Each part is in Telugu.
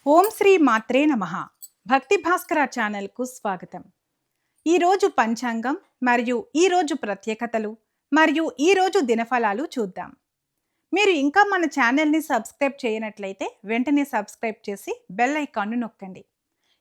ఓం శ్రీ మాత్రే నమః. భక్తి భాస్కర ఛానల్కు స్వాగతం. ఈరోజు పంచాంగం మరియు ఈరోజు ప్రత్యేకతలు మరియు ఈరోజు దినఫలాలు చూద్దాం. మీరు ఇంకా మన ఛానల్ని సబ్స్క్రైబ్ చేయనట్లయితే వెంటనే సబ్స్క్రైబ్ చేసి బెల్ ఐకాన్ను నొక్కండి.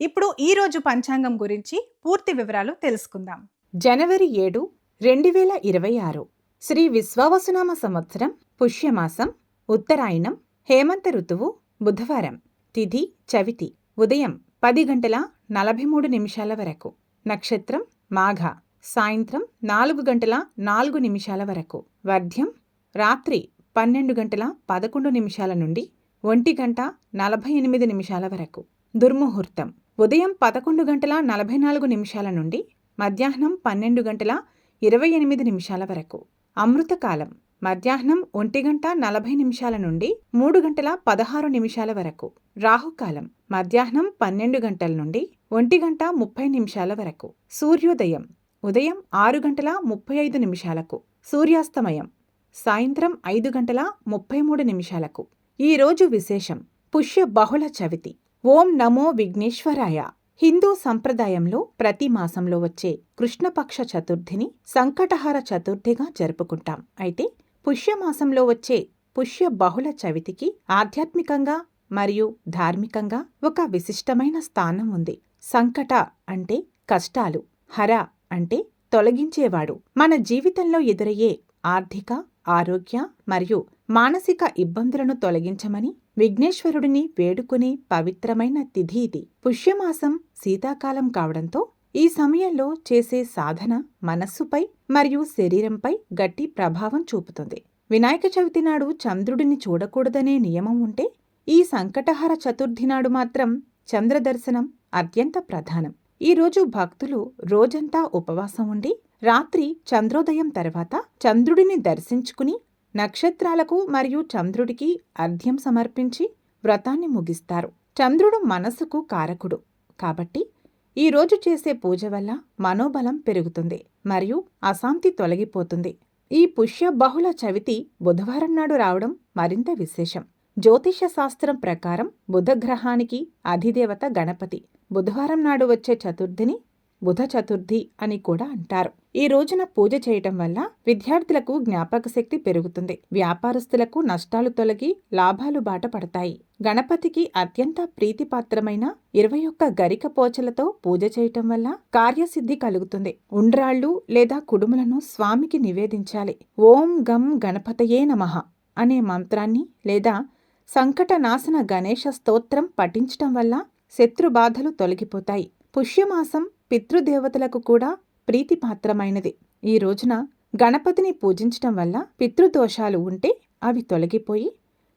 ఇప్పుడు ఈరోజు పంచాంగం గురించి పూర్తి వివరాలు తెలుసుకుందాం. జనవరి 7, 2026 శ్రీ విశ్వావసునామ సంవత్సరం పుష్యమాసం ఉత్తరాయణం హేమంత ఋతువు బుధవారం తిథి చవితి ఉదయం 10:43 వరకు నక్షత్రం మాఘ సాయంత్రం 4:04 వరకు వర్ధ్యం రాత్రి 12:11 నుండి 1:48 వరకు దుర్ముహూర్తం ఉదయం 11:44 నుండి మధ్యాహ్నం 12:28 వరకు అమృతకాలం మధ్యాహ్నం 1:40 నుండి 3:16 వరకు రాహుకాలం మధ్యాహ్నం 12 గంటల నుండి 1:30 వరకు సూర్యోదయం ఉదయం 6:35 సూర్యాస్తమయం సాయంత్రం 5:33 ఈరోజు విశేషం పుష్య బహుళ చవితి. ఓం నమో విఘ్నేశ్వరాయ. హిందూ సంప్రదాయంలో ప్రతి మాసంలో వచ్చే కృష్ణపక్ష చతుర్థిని సంకటహార చతుర్థిగా జరుపుకుంటాం. అయితే పుష్యమాసంలో వచ్చే పుష్య బహుళ చవితికి ఆధ్యాత్మికంగా మరియు ధార్మికంగా ఒక విశిష్టమైన స్థానం ఉంది. సంకట అంటే కష్టాలు, హర అంటే తొలగించేవాడు. మన జీవితంలో ఎదురయ్యే ఆర్థిక, ఆరోగ్య మరియు మానసిక ఇబ్బందులను తొలగించమని విఘ్నేశ్వరుడిని వేడుకునే పవిత్రమైన తిథి ఇది. పుష్యమాసం శీతాకాలం కావడంతో ఈ సమయంలో చేసే సాధన మనస్సుపై మరియు శరీరంపై గట్టి ప్రభావం చూపుతుంది. వినాయక చవితి నాడు చంద్రుడిని చూడకూడదనే నియమం ఉంటే ఈ సంకటహర చతుర్థి నాడు మాత్రం చంద్రదర్శనం అత్యంత ప్రధానం. ఈరోజు భక్తులు రోజంతా ఉపవాసం ఉండి రాత్రి చంద్రోదయం తర్వాత చంద్రుడిని దర్శించుకుని నక్షత్రాలకు మరియు చంద్రుడికి అర్ఘ్యం సమర్పించి వ్రతాన్ని ముగిస్తారు. చంద్రుడు మనసుకు కారకుడు కాబట్టి ఈరోజు చేసే పూజ వల్ల మనోబలం పెరుగుతుంది మరియు అశాంతి తొలగిపోతుంది. ఈ పుష్య బహుళ చవితి బుధవారం నాడు రావడం మరింత విశేషం. జ్యోతిష శాస్త్రం ప్రకారం బుధగ్రహానికి అధిదేవత గణపతి. బుధవారం నాడు వచ్చే చతుర్థిని బుధ చతుర్థి అని కూడా అంటారు. ఈ రోజున పూజ చేయటం వల్ల విద్యార్థులకు జ్ఞాపక శక్తి పెరుగుతుంది. వ్యాపారస్తులకు నష్టాలు తొలగి లాభాలు బాట పడతాయి. గణపతికి అత్యంత ప్రీతిపాత్రమైన 21 గరిక పోచలతో పూజ చేయటం వల్ల కార్యసిద్ధి కలుగుతుంది. ఉండ్రాళ్ళు లేదా కుడుములను స్వామికి నివేదించాలి. ఓం గం గణపతయే నమః అనే మంత్రాన్ని లేదా సంకటనాశన గణేశ స్తోత్రం పఠించటం వల్ల శత్రుబాధలు తొలగిపోతాయి. పుష్యమాసం పితృదేవతలకు కూడా ప్రీతిపాత్రమైనది. ఈ రోజున గణపతిని పూజించటం వల్ల పితృదోషాలు ఉంటే అవి తొలగిపోయి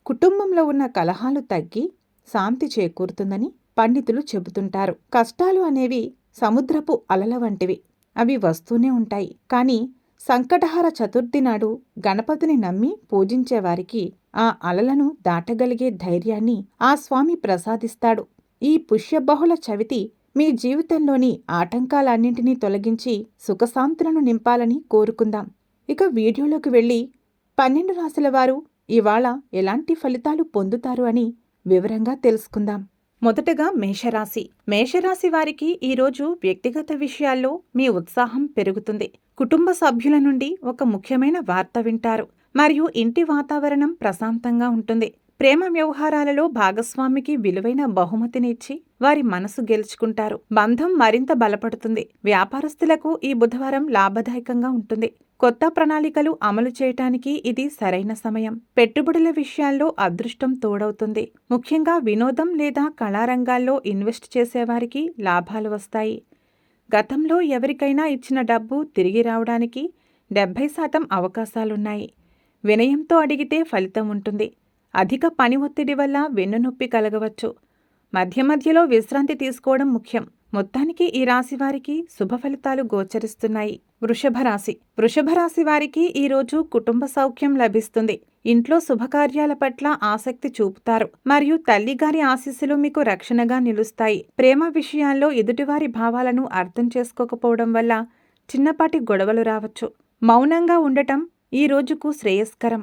కుటుంబంలో ఉన్న కలహాలు తగ్గి శాంతి చేకూరుతుందని పండితులు చెబుతుంటారు. కష్టాలు అనేవి సముద్రపు అలల వంటివి. అవి వస్తూనే ఉంటాయి. కానీ సంకటహర చతుర్థి నాడు గణపతిని నమ్మి పూజించేవారికి ఆ అలలను దాటగలిగే ధైర్యాన్ని ఆ స్వామి ప్రసాదిస్తాడు. ఈ పుష్యబహుళ చవితి మీ జీవితంలోని ఆటంకాలన్నింటినీ తొలగించి సుఖశాంతులను నింపాలని కోరుకుందాం. ఇక వీడియోలోకి వెళ్ళి 12 రాశుల వారు ఇవాళ ఎలాంటి ఫలితాలు పొందుతారు అని వివరంగా తెలుసుకుందాం. మొదటగా మేషరాశి. మేషరాశి వారికి ఈరోజు వ్యక్తిగత విషయాల్లో మీ ఉత్సాహం పెరుగుతుంది. కుటుంబ సభ్యుల నుండి ఒక ముఖ్యమైన వార్త వింటారు మరియు ఇంటి వాతావరణం ప్రశాంతంగా ఉంటుంది. ప్రేమ వ్యవహారాలలో భాగస్వామికి విలువైన బహుమతినిచ్చి వారి మనసు గెలుచుకుంటారు. బంధం మరింత బలపడుతుంది. వ్యాపారస్తులకు ఈ బుధవారం లాభదాయకంగా ఉంటుంది. కొత్త ప్రణాళికలు అమలు చేయటానికి ఇది సరైన సమయం. పెట్టుబడుల విషయాల్లో అదృష్టం తోడవుతుంది. ముఖ్యంగా వినోదం లేదా కళారంగాల్లో ఇన్వెస్ట్ చేసేవారికి లాభాలు వస్తాయి. గతంలో ఎవరికైనా ఇచ్చిన డబ్బు తిరిగి రావడానికి 70% అవకాశాలున్నాయి. వినయంతో అడిగితే ఫలితం ఉంటుంది. అధిక పని ఒత్తిడి వల్ల వెన్నునొప్పి కలగవచ్చు. మధ్య మధ్యలో విశ్రాంతి తీసుకోవడం ముఖ్యం. మొత్తానికి ఈ రాశి వారికి శుభ ఫలితాలు గోచరిస్తున్నాయి. వృషభ రాశి. వృషభ రాశి వారికి ఈరోజు కుటుంబ సౌఖ్యం లభిస్తుంది. ఇంట్లో శుభకార్యాల పట్ల ఆసక్తి చూపుతారు మరియు తల్లిగారి ఆశీస్సులు మీకు రక్షణగా నిలుస్తాయి. ప్రేమ విషయాల్లో ఎదుటివారి భావాలను అర్థం చేసుకోకపోవడం వల్ల చిన్నపాటి గొడవలు రావచ్చు. మౌనంగా ఉండటం ఈ రోజుకు శ్రేయస్కరం.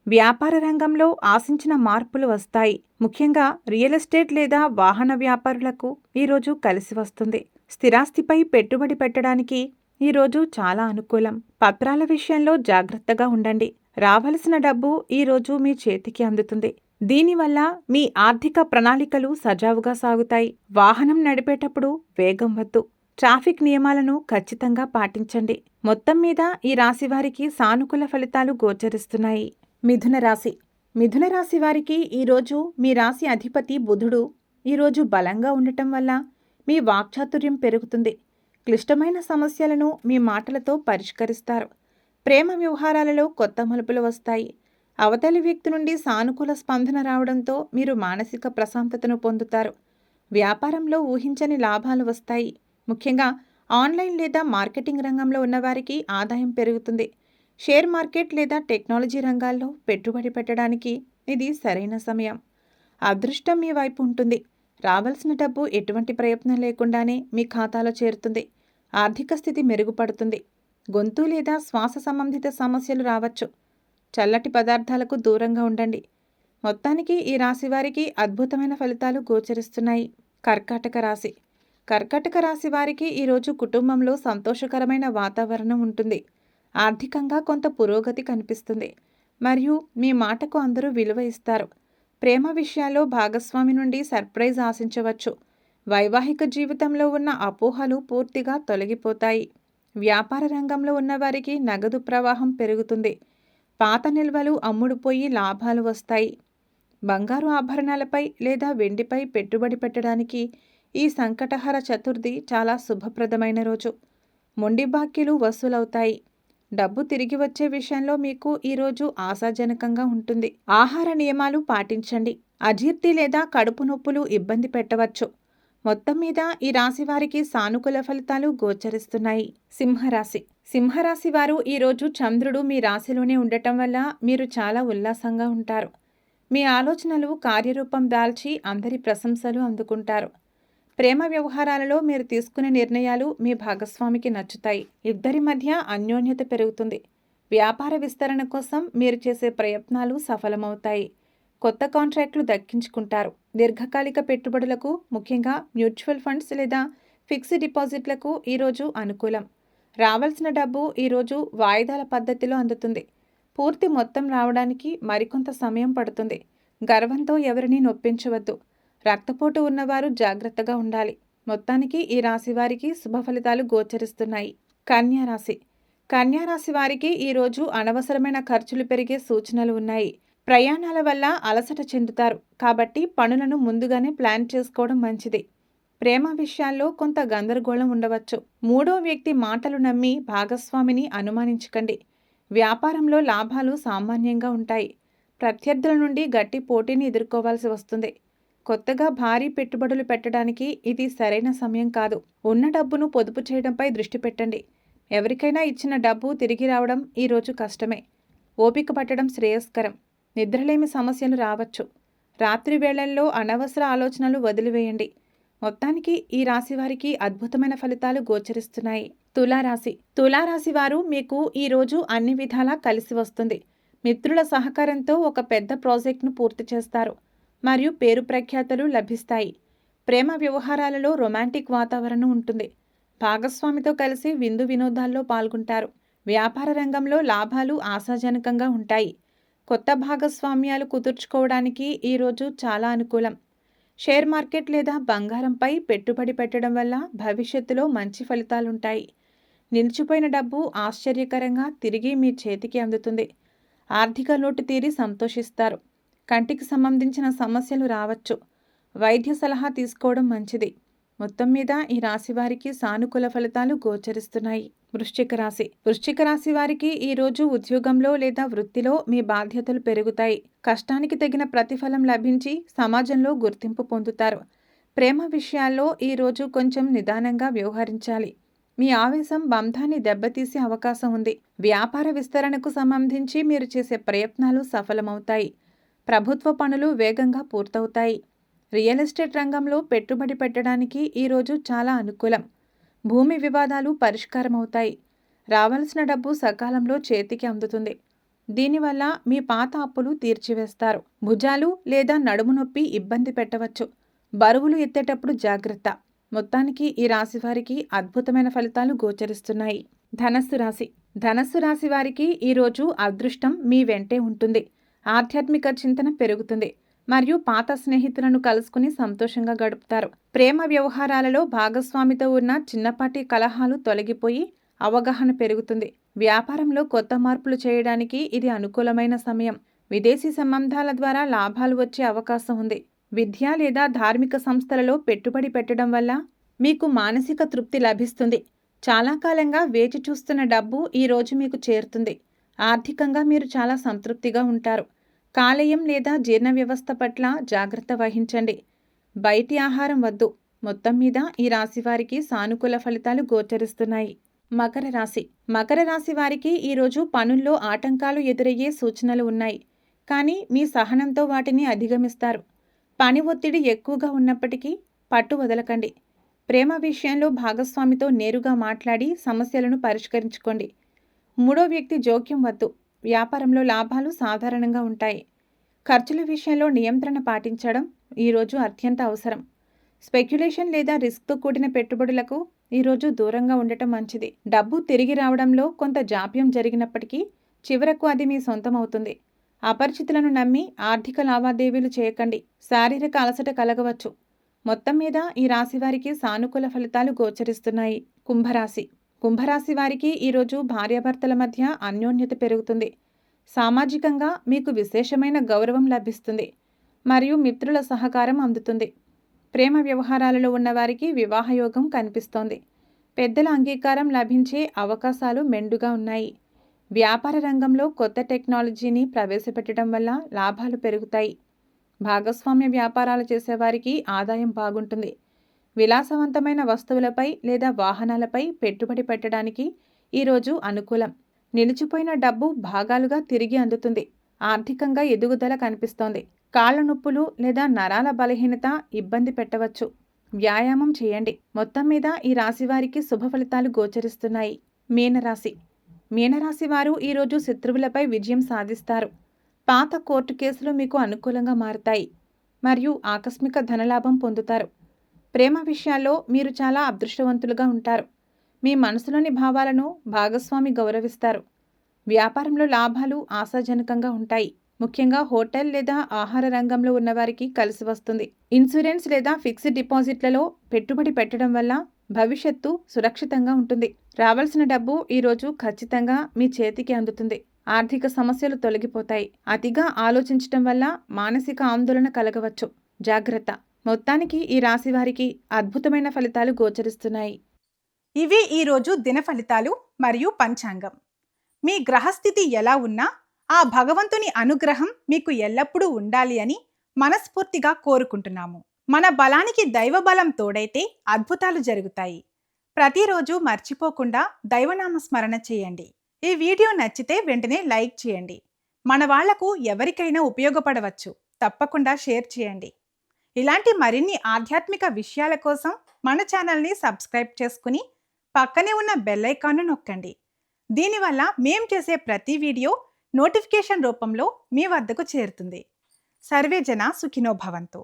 వ్యాపార రంగంలో ఆశించిన మార్పులు వస్తాయి. ముఖ్యంగా రియల్ ఎస్టేట్ లేదా వాహన వ్యాపారులకు ఈరోజు కలిసి వస్తుంది. స్థిరాస్తిపై పెట్టుబడి పెట్టడానికి ఈరోజు చాలా అనుకూలం. పత్రాల విషయంలో జాగ్రత్తగా ఉండండి. రావలసిన డబ్బు ఈరోజు మీ చేతికి అందుతుంది. దీనివల్ల మీ ఆర్థిక ప్రణాళికలు సజావుగా సాగుతాయి. వాహనం నడిపేటప్పుడు వేగం వద్దు. ట్రాఫిక్ నియమాలను ఖచ్చితంగా పాటించండి. మొత్తం మీద ఈ రాశివారికి సానుకూల ఫలితాలు గోచరిస్తున్నాయి. మిథున రాశి. మిథున రాశి వారికి ఈరోజు మీ రాశి అధిపతి బుధుడు ఈరోజు బలంగా ఉండటం వల్ల మీ వాక్చాతుర్యం పెరుగుతుంది. క్లిష్టమైన సమస్యలను మీ మాటలతో పరిష్కరిస్తారు. ప్రేమ వ్యవహారాలలో కొత్త మలుపులు వస్తాయి. అవతలి వ్యక్తి నుండి సానుకూల స్పందన రావడంతో మీరు మానసిక ప్రశాంతతను పొందుతారు. వ్యాపారంలో ఊహించని లాభాలు వస్తాయి. ముఖ్యంగా ఆన్లైన్ లేదా మార్కెటింగ్ రంగంలో ఉన్నవారికి ఆదాయం పెరుగుతుంది. షేర్ మార్కెట్ లేదా టెక్నాలజీ రంగాల్లో పెట్టుబడి పెట్టడానికి ఇది సరైన సమయం. అదృష్టం మీ వైపు ఉంటుంది. రావాల్సిన డబ్బు ఎటువంటి ప్రయత్నం లేకుండానే మీ ఖాతాలో చేరుతుంది. ఆర్థిక స్థితి మెరుగుపడుతుంది. గొంతు లేదా శ్వాస సంబంధిత సమస్యలు రావచ్చు. చల్లటి పదార్థాలకు దూరంగా ఉండండి. మొత్తానికి ఈ రాశి వారికి అద్భుతమైన ఫలితాలు గోచరిస్తున్నాయి. కర్కాటక రాశి. కర్కాటక రాశి వారికి ఈరోజు కుటుంబంలో సంతోషకరమైన వాతావరణం ఉంటుంది. ఆర్థికంగా కొంత పురోగతి కనిపిస్తుంది మరియు మీ మాటకు అందరూ విలువ ఇస్తారు. ప్రేమ విషయాల్లో భాగస్వామి నుండి సర్ప్రైజ్ ఆశించవచ్చు. వైవాహిక జీవితంలో ఉన్న అపోహలు పూర్తిగా తొలగిపోతాయి. వ్యాపార రంగంలో ఉన్నవారికి నగదు ప్రవాహం పెరుగుతుంది. పాత నిల్వలు అమ్ముడుపోయి లాభాలు వస్తాయి. బంగారు ఆభరణాలపై లేదా వెండిపై పెట్టుబడి పెట్టడానికి ఈ సంకటహర చతుర్థి చాలా శుభప్రదమైన రోజు. మొండి బాకీలు వసూలవుతాయి. డబ్బు తిరిగి వచ్చే విషయంలో మీకు ఈరోజు ఆశాజనకంగా ఉంటుంది. ఆహార నియమాలు పాటించండి. అజీర్తి లేదా కడుపు నొప్పులు ఇబ్బంది పెట్టవచ్చు. మొత్తం మీద ఈ రాశి వారికి సానుకూల ఫలితాలు గోచరిస్తున్నాయి. సింహరాశి. సింహరాశి వారు ఈరోజు చంద్రుడు మీ రాశిలోనే ఉండటం వల్ల మీరు చాలా ఉల్లాసంగా ఉంటారు. మీ ఆలోచనలు కార్యరూపం దాల్చి అందరి ప్రశంసలు అందుకుంటారు. ప్రేమ వ్యవహారాలలో మీరు తీసుకునే నిర్ణయాలు మీ భాగస్వామికి నచ్చుతాయి. ఇద్దరి మధ్య అన్యోన్యత పెరుగుతుంది. వ్యాపార విస్తరణ కోసం మీరు చేసే ప్రయత్నాలు సఫలమవుతాయి. కొత్త కాంట్రాక్టులు దక్కించుకుంటారు. దీర్ఘకాలిక పెట్టుబడులకు, ముఖ్యంగా మ్యూచువల్ ఫండ్స్ లేదా ఫిక్స్డ్ డిపాజిట్లకు ఈరోజు అనుకూలం. రావాల్సిన డబ్బు ఈరోజు వాయిదాల పద్ధతిలో అందుతుంది. పూర్తి మొత్తం రావడానికి మరికొంత సమయం పడుతుంది. గర్వంతో ఎవరినీ నొప్పించవద్దు. రక్తపోటు ఉన్నవారు జాగ్రత్తగా ఉండాలి. మొత్తానికి ఈ రాశి వారికి శుభ ఫలితాలు గోచరిస్తున్నాయి. కన్యా రాశి. కన్యా రాశి వారికి ఈరోజు అనవసరమైన ఖర్చులు పెరిగే సూచనలు ఉన్నాయి. ప్రయాణాల వల్ల అలసట చెందుతారు. కాబట్టి పనులను ముందుగానే ప్లాన్ చేసుకోవడం మంచిది. ప్రేమ విషయాల్లో కొంత గందరగోళం ఉండవచ్చు. మూడో వ్యక్తి మాటలు నమ్మి భాగస్వామిని అనుమానించకండి. వ్యాపారంలో లాభాలు సామాన్యంగా ఉంటాయి. ప్రత్యర్థుల నుండి గట్టి పోటీని ఎదుర్కోవాల్సి వస్తుంది. కొత్తగా భారీ పెట్టుబడులు పెట్టడానికి ఇది సరైన సమయం కాదు. ఉన్న డబ్బును పొదుపు చేయడంపై దృష్టి పెట్టండి. ఎవరికైనా ఇచ్చిన డబ్బు తిరిగి రావడం ఈరోజు కష్టమే. ఓపిక పట్టడం శ్రేయస్కరం. నిద్రలేమి సమస్యలు రావచ్చు. రాత్రి వేళల్లో అనవసర ఆలోచనలు వదిలివేయండి. మొత్తానికి ఈ రాశి వారికి అద్భుతమైన ఫలితాలు గోచరిస్తున్నాయి. తులారాశి. తులారాశి వారు మీకు ఈరోజు అన్ని విధాలా కలిసి వస్తుంది. మిత్రుల సహకారంతో ఒక పెద్ద ప్రాజెక్టును పూర్తి చేస్తారు మరియు పేరు ప్రఖ్యాతలు లభిస్తాయి. ప్రేమ వ్యవహారాలలో రొమాంటిక్ వాతావరణం ఉంటుంది. భాగస్వామితో కలిసి విందు వినోదాల్లో పాల్గొంటారు. వ్యాపార రంగంలో లాభాలు ఆశాజనకంగా ఉంటాయి. కొత్త భాగస్వామ్యాలు కుదుర్చుకోవడానికి ఈరోజు చాలా అనుకూలం. షేర్ మార్కెట్ లేదా బంగారంపై పెట్టుబడి పెట్టడం వల్ల భవిష్యత్తులో మంచి ఫలితాలుంటాయి. నిలిచిపోయిన డబ్బు ఆశ్చర్యకరంగా తిరిగి మీ చేతికి అందుతుంది. ఆర్థిక లోటు తీరి సంతోషిస్తారు. కంటికి సంబంధించిన సమస్యలు రావచ్చు. వైద్య సలహా తీసుకోవడం మంచిది. మొత్తం మీద ఈ రాశి వారికి సానుకూల ఫలితాలు గోచరిస్తున్నాయి. వృశ్చిక రాశి. వృశ్చిక రాశి వారికి ఈరోజు ఉద్యోగంలో లేదా వృత్తిలో మీ బాధ్యతలు పెరుగుతాయి. కష్టానికి తగిన ప్రతిఫలం లభించి సమాజంలో గుర్తింపు పొందుతారు. ప్రేమ విషయాల్లో ఈరోజు కొంచెం నిదానంగా వ్యవహరించాలి. మీ ఆవేశం బంధాన్ని దెబ్బతీసే అవకాశం ఉంది. వ్యాపార విస్తరణకు సంబంధించి మీరు చేసే ప్రయత్నాలు సఫలమవుతాయి. ప్రభుత్వ పనులు వేగంగా పూర్తవుతాయి. రియల్ ఎస్టేట్ రంగంలో పెట్టుబడి పెట్టడానికి ఈరోజు చాలా అనుకూలం. భూమి వివాదాలు పరిష్కారం అవుతాయి. రావాల్సిన డబ్బు సకాలంలో చేతికి అందుతుంది. దీనివల్ల మీ పాత అప్పులు తీర్చివేస్తారు. భుజాలు లేదా నడుము నొప్పి ఇబ్బంది పెట్టవచ్చు. బరువులు ఎత్తేటప్పుడు జాగ్రత్త. మొత్తానికి ఈ రాశి వారికి అద్భుతమైన ఫలితాలు గోచరిస్తున్నాయి. ధనస్సు రాశి. ధనస్సు రాశి వారికి ఈరోజు అదృష్టం మీ వెంటే ఉంటుంది. ఆధ్యాత్మిక చింతన పెరుగుతుంది మరియు పాత స్నేహితులను కలుసుకుని సంతోషంగా గడుపుతారు. ప్రేమ వ్యవహారాలలో భాగస్వామితో ఉన్న చిన్నపాటి కలహాలు తొలగిపోయి అవగాహన పెరుగుతుంది. వ్యాపారంలో కొత్త మార్పులు చేయడానికి ఇది అనుకూలమైన సమయం. విదేశీ సంబంధాల ద్వారా లాభాలు వచ్చే అవకాశం ఉంది. విద్య లేదా ధార్మిక సంస్థలలో పెట్టుబడి పెట్టడం వల్ల మీకు మానసిక తృప్తి లభిస్తుంది. చాలా కాలంగా వేచి చూస్తున్న డబ్బు ఈరోజు మీకు చేరుతుంది. ఆర్థికంగా మీరు చాలా సంతృప్తిగా ఉంటారు. కాలేయం లేదా జీర్ణ వ్యవస్థ పట్ల జాగ్రత్త వహించండి. బయటి ఆహారం వద్దు. మొత్తం మీద ఈ రాశి వారికి సానుకూల ఫలితాలు గోచరిస్తున్నాయి. మకర రాశి. మకర రాశి వారికి ఈరోజు పనుల్లో ఆటంకాలు ఎదురయ్యే సూచనలు ఉన్నాయి. కానీ మీ సహనంతో వాటిని అధిగమిస్తారు. పని ఒత్తిడి ఎక్కువగా ఉన్నప్పటికీ పట్టు వదలకండి. ప్రేమ విషయంలో భాగస్వామితో నేరుగా మాట్లాడి సమస్యలను పరిష్కరించుకోండి. మూడో వ్యక్తి జోక్యం వద్దు. వ్యాపారంలో లాభాలు సాధారణంగా ఉంటాయి. ఖర్చుల విషయంలో నియంత్రణ పాటించడం ఈరోజు అత్యంత అవసరం. స్పెక్యులేషన్ లేదా రిస్క్తో కూడిన పెట్టుబడులకు ఈరోజు దూరంగా ఉండటం మంచిది. డబ్బు తిరిగి రావడంలో కొంత జాప్యం జరిగినప్పటికీ చివరకు అది మీ సొంతం అవుతుంది. అపరిచితులను నమ్మి ఆర్థిక లావాదేవీలు చేయకండి. శారీరక అలసట కలగవచ్చు. మొత్తం మీద ఈ రాశి వారికి సానుకూల ఫలితాలు గోచరిస్తున్నాయి. కుంభరాశి. కుంభరాశి వారికి ఈరోజు భార్యాభర్తల మధ్య అన్యోన్యత పెరుగుతుంది. సామాజికంగా మీకు విశేషమైన గౌరవం లభిస్తుంది మరియు మిత్రుల సహకారం అందుతుంది. ప్రేమ వ్యవహారాలలో ఉన్నవారికి వివాహయోగం కనిపిస్తోంది. పెద్దల అంగీకారం లభించే అవకాశాలు మెండుగా ఉన్నాయి. వ్యాపార రంగంలో కొత్త టెక్నాలజీని ప్రవేశపెట్టడం వల్ల లాభాలు పెరుగుతాయి. భాగస్వామ్య వ్యాపారాలు చేసేవారికి ఆదాయం బాగుంటుంది. విలాసవంతమైన వస్తువులపై లేదా వాహనాలపై పెట్టుబడి పెట్టడానికి ఈరోజు అనుకూలం. నిలిచిపోయిన డబ్బు భాగాలుగా తిరిగి అందుతుంది. ఆర్థికంగా ఎదుగుదల కనిపిస్తోంది. కాళ్ళ నొప్పులు లేదా నరాల బలహీనత ఇబ్బంది పెట్టవచ్చు. వ్యాయామం చేయండి. మొత్తం మీద ఈ రాశి వారికి శుభ ఫలితాలు గోచరిస్తున్నాయి. మీనరాశి. మీనరాశి వారు ఈరోజు శత్రువులపై విజయం సాధిస్తారు. పాత కోర్టు కేసులు మీకు అనుకూలంగా మారుతాయి మరియు ఆకస్మిక ధనలాభం పొందుతారు. ప్రేమ విషయాల్లో మీరు చాలా అదృష్టవంతులుగా ఉంటారు. మీ మనసులోని భావాలను భాగస్వామి గౌరవిస్తారు. వ్యాపారంలో లాభాలు ఆశాజనకంగా ఉంటాయి. ముఖ్యంగా హోటల్ లేదా ఆహార రంగంలో ఉన్నవారికి కలిసి వస్తుంది. ఇన్సూరెన్స్ లేదా ఫిక్స్డ్ డిపాజిట్లలో పెట్టుబడి పెట్టడం వల్ల భవిష్యత్తు సురక్షితంగా ఉంటుంది. రావాల్సిన డబ్బు ఈరోజు ఖచ్చితంగా మీ చేతికి అందుతుంది. ఆర్థిక సమస్యలు తొలగిపోతాయి. అతిగా ఆలోచించటం వల్ల మానసిక ఆందోళన కలగవచ్చు. జాగ్రత్త. మొత్తానికి ఈ రాశి వారికి అద్భుతమైన ఫలితాలు గోచరిస్తున్నాయి. ఇవే ఈరోజు దిన ఫలితాలు మరియు పంచాంగం. మీ గ్రహస్థితి ఎలా ఉన్నా ఆ భగవంతుని అనుగ్రహం మీకు ఎల్లప్పుడూ ఉండాలి అని మనస్ఫూర్తిగా కోరుకుంటున్నాము. మన బలానికి దైవ బలం తోడైతే అద్భుతాలు జరుగుతాయి. ప్రతిరోజు మర్చిపోకుండా దైవనామ స్మరణ చేయండి. ఈ వీడియో నచ్చితే వెంటనే లైక్ చేయండి. మన వాళ్లకు ఎవరికైనా ఉపయోగపడవచ్చు. తప్పకుండా షేర్ చేయండి. ఇలాంటి మరిన్ని ఆధ్యాత్మిక విషయాల కోసం మన ఛానల్ని సబ్స్క్రైబ్ చేసుకుని పక్కనే ఉన్న బెల్ ఐకాన్ను నొక్కండి. దీనివల్ల మేం చేసే ప్రతి వీడియో నోటిఫికేషన్ రూపంలో మీ వద్దకు చేరుతుంది. సర్వే జన సుఖినో భవంతు.